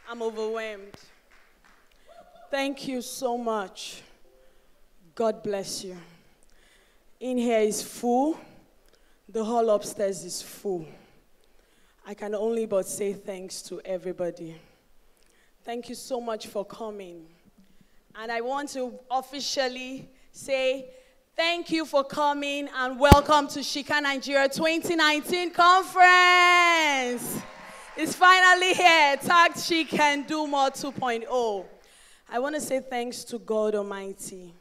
I'm overwhelmed. Thank you so much. God bless you. In here is full. The hall upstairs is full. I can only but say thanks to everybody. Thank you so much for coming. And I want to officially say thank you for coming and welcome to SheCan Nigeria 2019 conference. It's finally here, tagged SheCan Do More 2.0. I want to say thanks to God Almighty.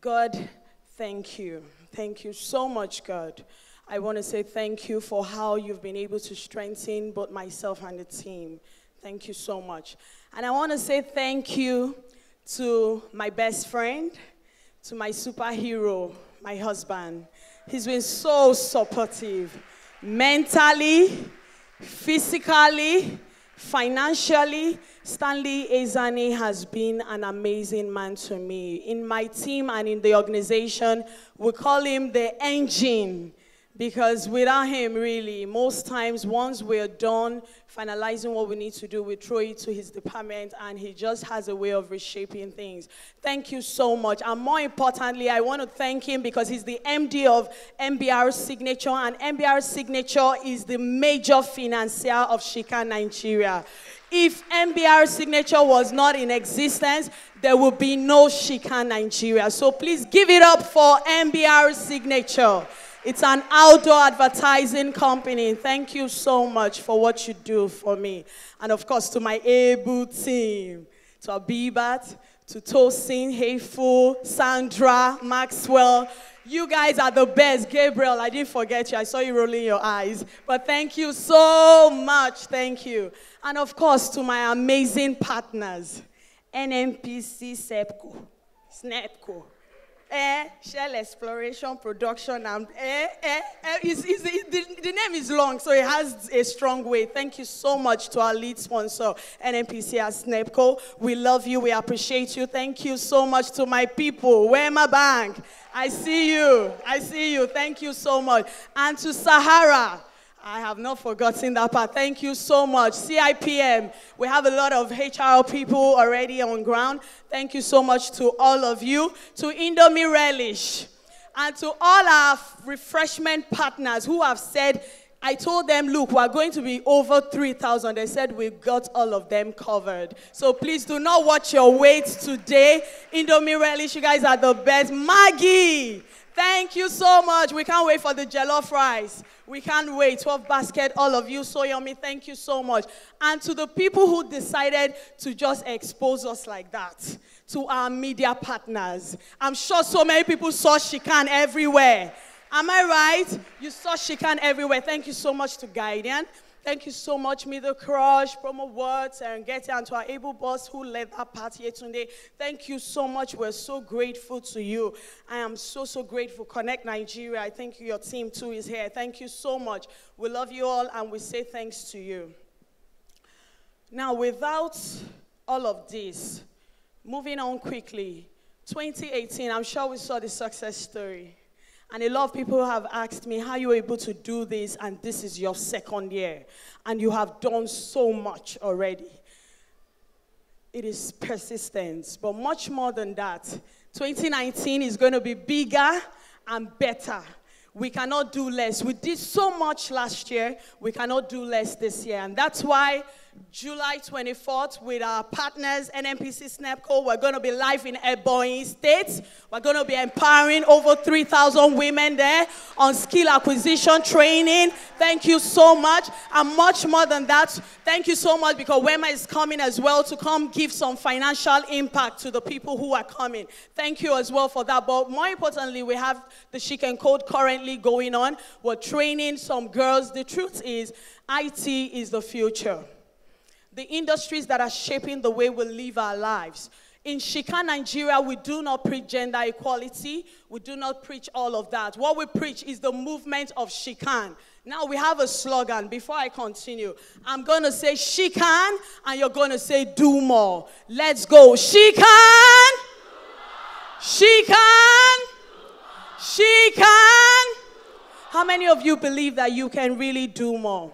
God, thank you. Thank you so much, God. I want to say thank you for how you've been able to strengthen both myself and the team. Thank you so much. And I want to say thank you to my best friend, to my superhero, my husband. He's been so supportive, mentally, physically, financially. Ezinne Ezeani has been an amazing man to me. In my team and in the organization, we call him the engine, because without him, really, most times once we're done finalizing what we need to do, we throw it to his department, and he just has a way of reshaping things. Thank you so much. And more importantly, I want to thank him because he's the MD of MBR Signature, and MBR Signature is the major financier of SheCan Nigeria. If MBR Signature was not in existence, there would be no SheCan Nigeria. So please give it up for MBR Signature. It's an outdoor advertising company. Thank you so much for what you do for me. And of course, to my able team, to Abibat, to Tosin, Hayful, Sandra, Maxwell. You guys are the best. Gabriel, I didn't forget you. I saw you rolling your eyes. But thank you so much. Thank you. And of course, to my amazing partners, NMPC, SNEPCO. Shell Exploration Production, and the name is long, so it has a strong weight. Thank you so much to our lead sponsor, NNPC at SNEPCO. We love you, we appreciate you. Thank you so much to my people, Wema Bank. I see you, thank you so much. And to Sahara, I have not forgotten that part. Thank you so much. CIPM, we have a lot of HR people already on ground. Thank you so much to all of you. To Indomie Relish, and to all our refreshment partners who have said, I told them, look, we're going to be over 3,000. They said we've got all of them covered. So please do not watch your weight today. Indomie Relish, you guys are the best. Maggie, thank you so much. We can't wait for the jollof rice. We can't wait. 12 basket, all of you, so yummy. Thank you so much. And to the people who decided to just expose us like that, to our media partners. I'm sure so many people saw SheCan everywhere. Am I right? You saw SheCan everywhere. Thank you so much to Guardian. Thank you so much, Middle Crush, Promo Words, and Getty, and to our able boss who led that party here today. Thank you so much. We're so grateful to you. I am so, so grateful. Connect Nigeria, I think your team too is here. Thank you so much. We love you all, and we say thanks to you. Now, without all of this, moving on quickly, 2018, I'm sure we saw the success story. And a lot of people have asked me, how are you able to do this, and this is your second year, and you have done so much already. It is persistence, but much more than that. 2019 is going to be bigger and better. We cannot do less. We did so much last year, we cannot do less this year. And that's why July 24th, with our partners, NNPC SNEPCO, we're going to be live in Ebonyi State. We're going to be empowering over 3,000 women there on skill acquisition training. Thank you so much. And much more than that, thank you so much, because Wema is coming as well to come give some financial impact to the people who are coming. Thank you as well for that. But more importantly, we have the SheCan Code currently going on. We're training some girls. The truth is, IT is the future. The industries that are shaping the way we live our lives. In SheCan Nigeria, we do not preach gender equality. We do not preach all of that. What we preach is the movement of SheCan. Now we have a slogan. Before I continue, I'm going to say SheCan, and you're going to say do more. Let's go. SheCan. SheCan. SheCan. How many of you believe that you can really do more?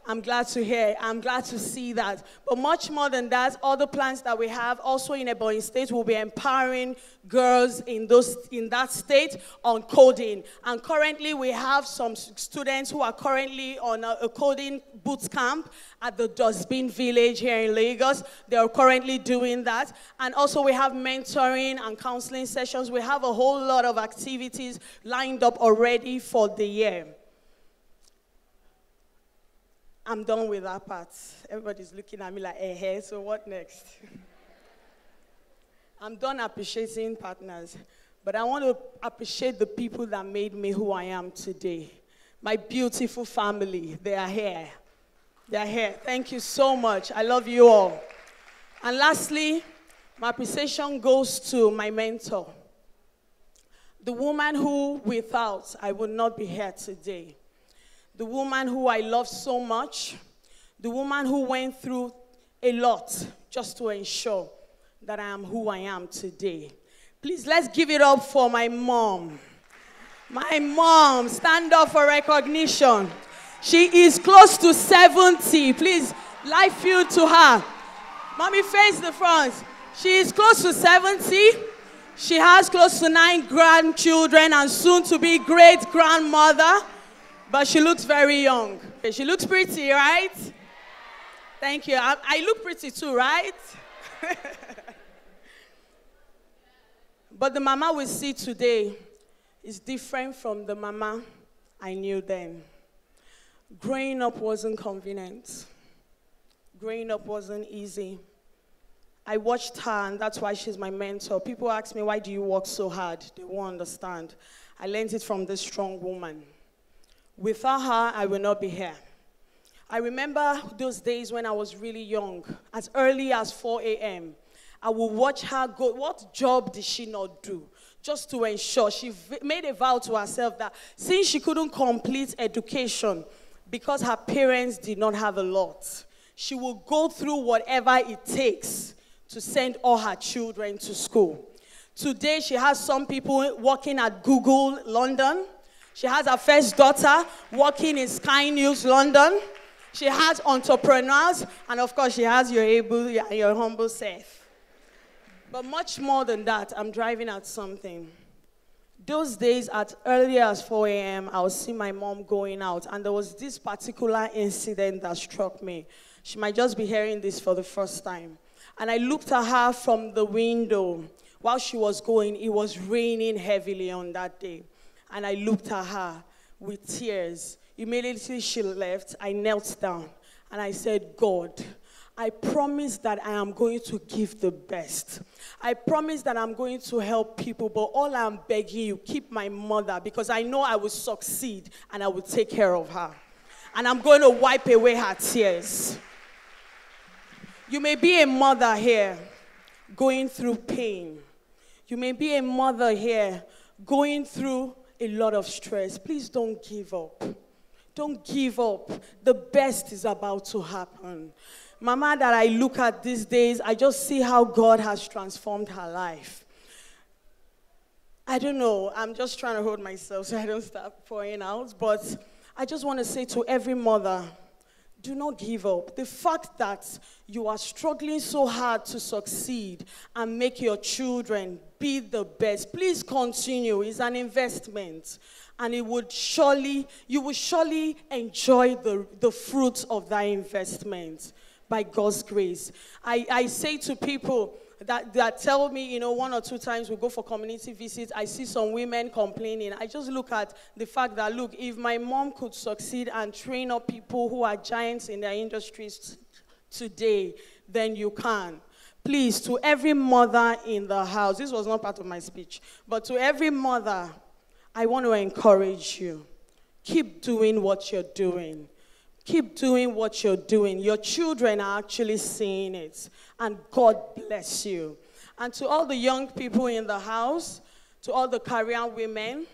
I'm glad to hear. I'm glad to see that. But much more than that, all the plans that we have also in Ebonyi State will be empowering girls in that state on coding. And currently we have some students who are currently on a coding boot camp at the Dustbin Village here in Lagos. They are currently doing that. And also we have mentoring and counseling sessions. We have a whole lot of activities lined up already for the year. I'm done with that part. Everybody's looking at me like, hey, so what next? I'm done appreciating partners, but I want to appreciate the people that made me who I am today. My beautiful family, they are here. They are here. Thank you so much. I love you all. And lastly, my appreciation goes to my mentor, the woman who without I would not be here today. The woman who I love so much, the woman who went through a lot just to ensure that I am who I am today. Please, let's give it up for my mom. My mom, stand up for recognition. She is close to 70. Please, life filled to her. Mommy, face the front. She is close to 70. She has close to 9 grandchildren and soon to be great-grandmother. But she looks very young. She looks pretty, right? Thank you. I look pretty too, right? But the mama we see today is different from the mama I knew then. Growing up wasn't convenient. Growing up wasn't easy. I watched her, and that's why she's my mentor. People ask me, why do you work so hard? They won't understand. I learned it from this strong woman. Without her, I will not be here. I remember those days when I was really young, as early as 4 a.m. I would watch her go. What job did she not do? Just to ensure. She made a vow to herself that since she couldn't complete education because her parents did not have a lot, she will go through whatever it takes to send all her children to school. Today, she has some people working at Google London. She has her first daughter working in Sky News London. She has entrepreneurs, and of course, she has your humble self. But much more than that, I'm driving at something. Those days, at early as 4 a.m., I would see my mom going out, and there was this particular incident that struck me. She might just be hearing this for the first time. And I looked at her from the window. While she was going, it was raining heavily on that day. And I looked at her with tears. Immediately she left, I knelt down and I said, God, I promise that I am going to give the best. I promise that I'm going to help people, but all I'm begging you, keep my mother, because I know I will succeed and I will take care of her. And I'm going to wipe away her tears. You may be a mother here going through pain. You may be a mother here going through a lot of stress. Please don't give up. Don't give up. The best is about to happen. Mama that I look at these days, I just see how God has transformed her life. I don't know. I'm just trying to hold myself so I don't start pouring out. But I just want to say to every mother, do not give up. The fact that you are struggling so hard to succeed and make your children be the best, please continue. It's an investment. And you will surely enjoy the fruits of that investment by God's grace. I say to people that tell me, 1 or 2 times we go for community visits, I see some women complaining. I just look at the fact that, look, if my mom could succeed and train up people who are giants in their industries today, then you can. Please, to every mother in the house, this was not part of my speech, but to every mother, I want to encourage you. Keep doing what you're doing. Keep doing what you're doing. Your children are actually seeing it. And God bless you. And to all the young people in the house, to all the career women,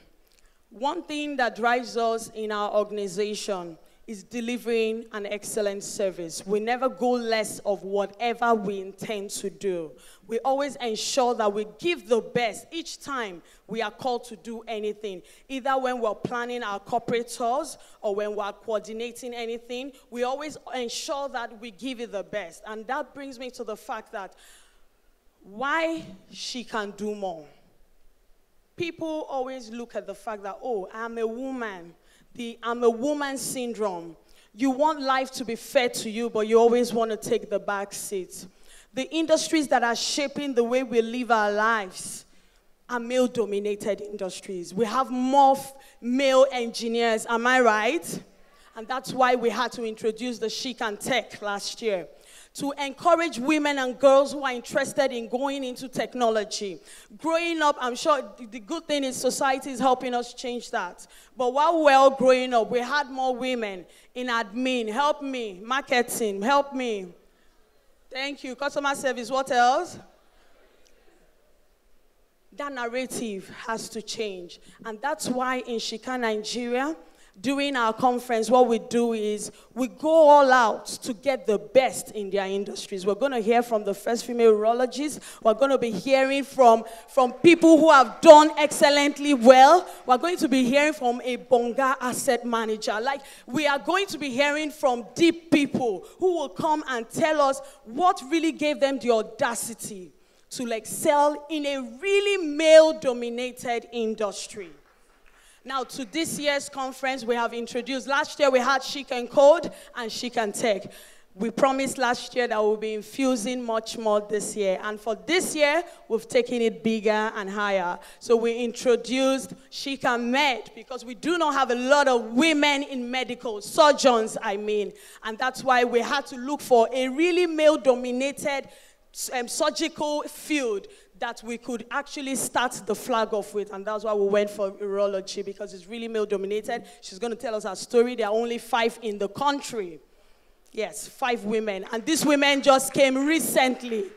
one thing that drives us in our organization is delivering an excellent service. We never go less of whatever we intend to do. We always ensure that we give the best each time we are called to do anything. Either when we're planning our corporate tours or when we're coordinating anything, we always ensure that we give it the best. And that brings me to the fact that why she can do more. People always look at the fact that, oh, I'm a woman. The I'm a woman syndrome. You want life to be fair to you, but you always want to take the back seat. The industries that are shaping the way we live our lives are male-dominated industries. We have more male engineers, am I right? And that's why we had to introduce the SheCan Tech last year, to encourage women and girls who are interested in going into technology. Growing up, I'm sure the good thing is society is helping us change that. But while we're all growing up, we had more women in admin, help me, marketing, help me. Thank you, customer service, what else? That narrative has to change. And that's why in SheCan Nigeria, during our conference, what we do is we go all out to get the best in their industries. We're going to hear from the first female urologist. We're going to be hearing from people who have done excellently well. We're going to be hearing from a Bonga asset manager. Like, we are going to be hearing from deep people who will come and tell us what really gave them the audacity to excel in a really male-dominated industry. Now, to this year's conference, we have introduced, last year we had SheCan Code and SheCan Tech. We promised last year that we'll be infusing much more this year. And for this year, we've taken it bigger and higher. So we introduced SheCan Med, because we do not have a lot of women in medical, surgeons, I mean. And that's why we had to look for a really male-dominated surgical field that we could actually start the flag off with, and that's why we went for urology, because it's really male-dominated. She's going to tell us her story. There are only 5 in the country. Yes, 5 women, and these women just came recently.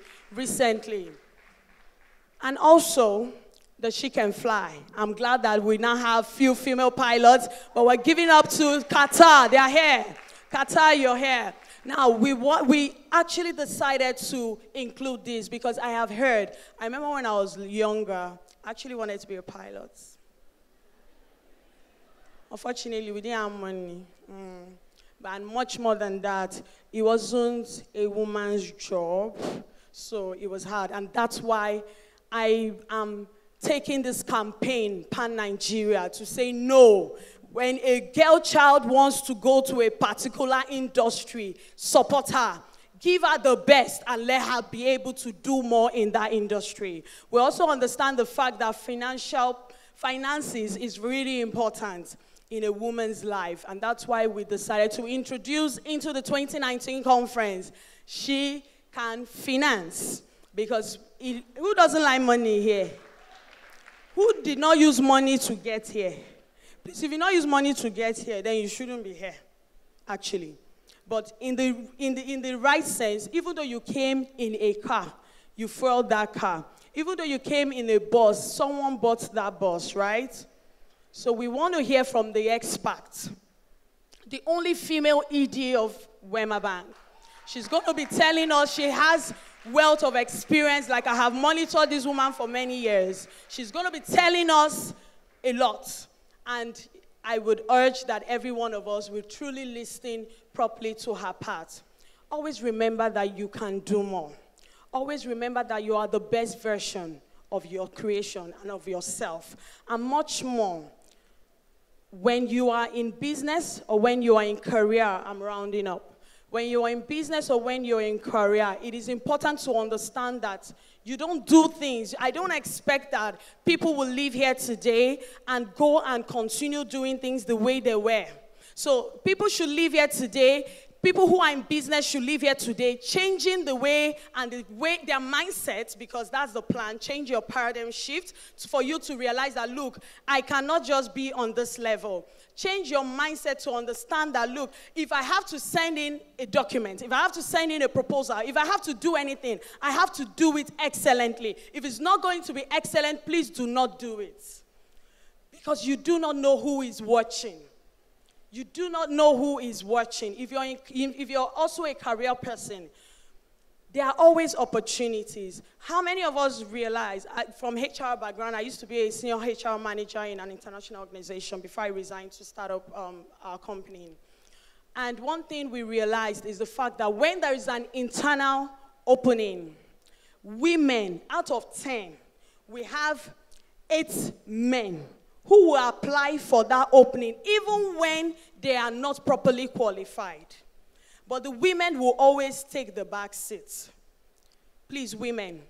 And also, the SheCan Fly. I'm glad that we now have few female pilots, but we're giving up to Qatar. They are here. Qatar, you're here. Now, we actually decided to include this because I have heard, I remember when I was younger, I actually wanted to be a pilot. Unfortunately, we didn't have money. But much more than that, it wasn't a woman's job, so it was hard. And that's why I am taking this campaign, Pan-Nigeria, to say no. When a girl child wants to go to a particular industry, support her. Give her the best and let her be able to do more in that industry. We also understand the fact that finances is really important in a woman's life. And that's why we decided to introduce into the 2019 conference, SheCan Finance. Because who doesn't like money here? Who did not use money to get here? Please, if you not use money to get here, then you shouldn't be here, actually. But in the right sense, even though you came in a car, you fueled that car. Even though you came in a bus, someone bought that bus, right? So we want to hear from the expert, the only female ED of Wema Bank. She's going to be telling us she has wealth of experience, like I have monitored this woman for many years. She's going to be telling us a lot. And I would urge that every one of us will truly listen properly to her part. Always remember that you can do more. Always remember that you are the best version of your creation and of yourself. And much more, when you are in business or when you are in career, I'm rounding up. When you are in business or when you're in career, it is important to understand that you don't do things. I don't expect that people will live here today and go and continue doing things the way they were. So people should live here today. People who are in business should live here today, changing the way and their mindset, because that's the plan. Change your paradigm shift for you to realize that, look, I cannot just be on this level. Change your mindset to understand that, look, if I have to send in a document, if I have to send in a proposal, if I have to do anything, I have to do it excellently. If it's not going to be excellent, please do not do it. Because you do not know who is watching. You do not know who is watching. If you're also a career person, there are always opportunities. How many of us realize, from HR background, I used to be a senior HR manager in an international organization before I resigned to start up our company. And one thing we realized is the fact that when there is an internal opening, women, out of 10, we have 8 men who will apply for that opening, even when they are not properly qualified. But the women will always take the back seat. Please, women,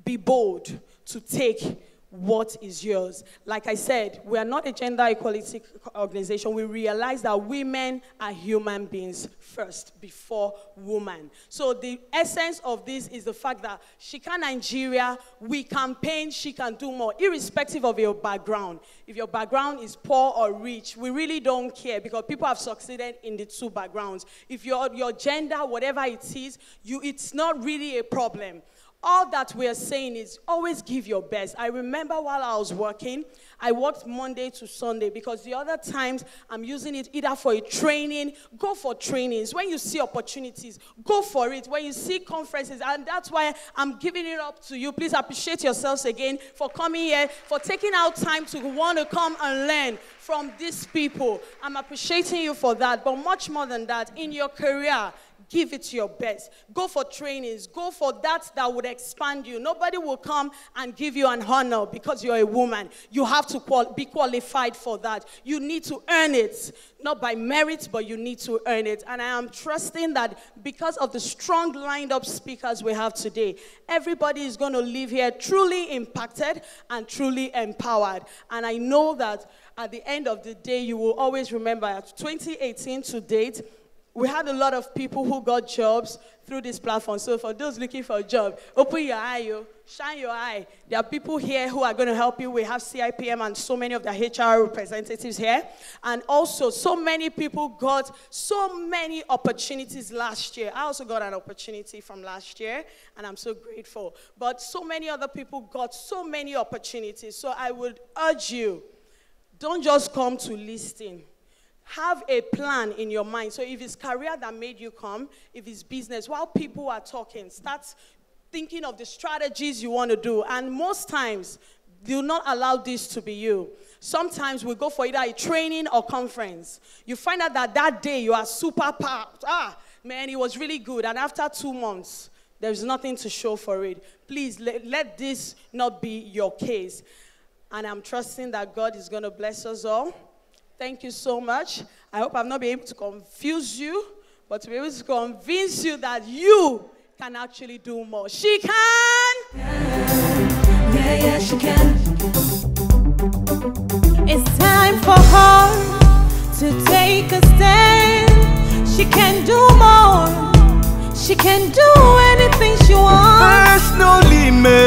be bold to take what is yours. Like I said, we are not a gender equality organization. We realize that women are human beings first before women. So the essence of this is the fact that SheCan Nigeria, we campaign She Can Do More, irrespective of your background. If your background is poor or rich, we really don't care because people have succeeded in the 2 backgrounds. If your gender, whatever it is, it's not really a problem. All that we are saying is always give your best. I remember while I was working, I worked Monday to Sunday because the other times I'm using it either for a training, go for trainings. When you see opportunities, go for it. When you see conferences, and that's why I'm giving it up to you. Please appreciate yourselves again for coming here, for taking out time to want to come and learn from these people. I'm appreciating you for that, but much more than that, in your career, give it your best. Go for trainings. Go for that would expand you. Nobody will come and give you an honor because you're a woman. You have to be qualified for that. You need to earn it. Not by merit, but you need to earn it. And I am trusting that because of the strong lined-up speakers we have today, everybody is going to leave here truly impacted and truly empowered. And I know that at the end of the day, you will always remember 2018 to date, we had a lot of people who got jobs through this platform. So for those looking for a job, open your eye, shine your eye. There are people here who are going to help you. We have CIPM and so many of the HR representatives here. And also, so many people got so many opportunities last year. I also got an opportunity from last year, and I'm so grateful. But so many other people got so many opportunities. So I would urge you, don't just come to listing. Have a plan in your mind. So if it's career that made you come, if it's business, while people are talking, start thinking of the strategies you want to do. And most times, do not allow this to be you. Sometimes we go for either a training or conference. You find out that day you are super powered. Man, it was really good. And after 2 months, there's nothing to show for it. Please, let this not be your case. And I'm trusting that God is going to bless us all. Thank you so much. I hope I've not been able to confuse you, but to be able to convince you that you can actually do more. She can! Yeah, she can. It's time for her to take a stand. She can do more. She can do anything she wants. There's no limit.